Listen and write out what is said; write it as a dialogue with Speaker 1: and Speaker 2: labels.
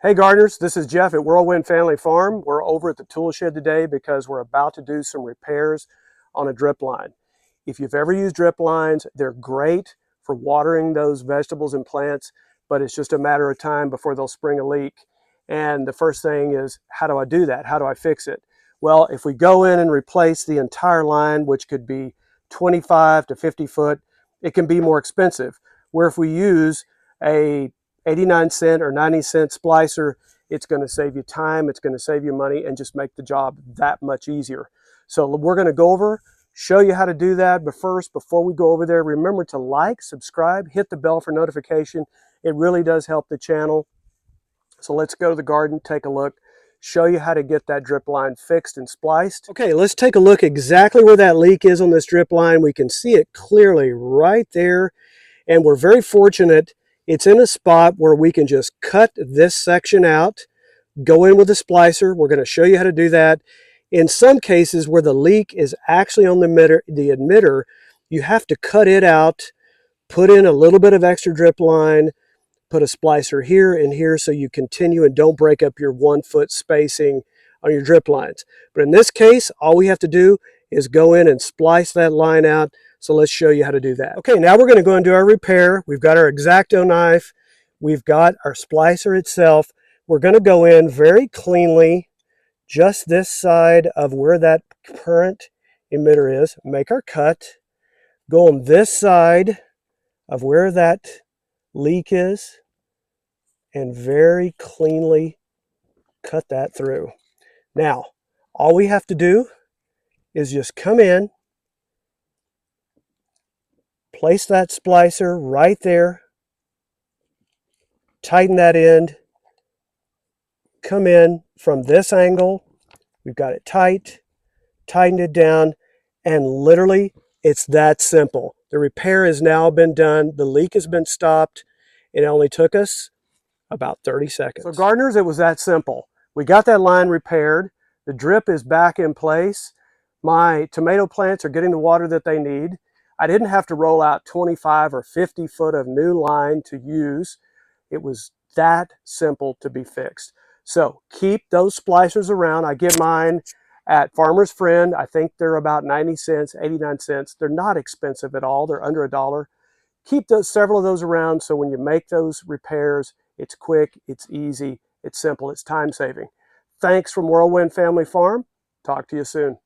Speaker 1: Hey gardeners, this is Jeff at Whirlwind Family Farm. We're over at the tool shed today because we're about to do some repairs on a drip line. If you've ever used drip lines, they're great for watering those vegetables and plants, but it's just a matter of time before they'll spring a leak. And the first thing is, how do I do that? How do I fix it? Well, if we go in and replace the entire line, which could be 25 to 50 foot, it can be more expensive. Where if we use a 89-cent or 90-cent splicer, it's going to save you time, it's going to save you money, and just make the job that much easier. So we're going to go over, show you how to do that. But first, before we go over there, remember to like, subscribe, hit the bell for notification. It really does help the channel. So let's go to the garden, take a look, show you how to get that drip line fixed and spliced. Okay, let's take a look exactly where that leak is on this drip line. We can see it clearly right there, and we're very fortunate. It's in a spot where we can just cut this section out, go in with a splicer. We're going to show you how to do that. In some cases where the leak is actually on the emitter, you have to cut it out, put in a little bit of extra drip line, put a splicer here and here so you continue and don't break up your 1 foot spacing on your drip lines. But in this case, all we have to do is go in and splice that line out. So let's show you how to do that. Okay, now we're going to go and do our repair. We've got our X-Acto knife. We've got our splicer itself. We're going to go in very cleanly, just this side of where that current emitter is. Make our cut. Go on this side of where that leak is and very cleanly cut that through. Now, all we have to do is just come in, place that splicer right there, tighten that end, come in from this angle, we've got it tight, tighten it down, and literally it's that simple. The repair has now been done, the leak has been stopped. It only took us about 30 seconds. So gardeners, it was that simple. We got that line repaired, the drip is back in place, my tomato plants are getting the water that they need. I didn't have to roll out 25 or 50 foot of new line to use. It was that simple to be fixed. So keep those splicers around. I get mine at Farmer's Friend. I think they're about 90 cents, 89 cents. They're not expensive at all. They're under $1. Keep several of those around so when you make those repairs, it's quick, it's easy, it's simple, it's time saving. Thanks from Whirlwind Family Farm. Talk to you soon.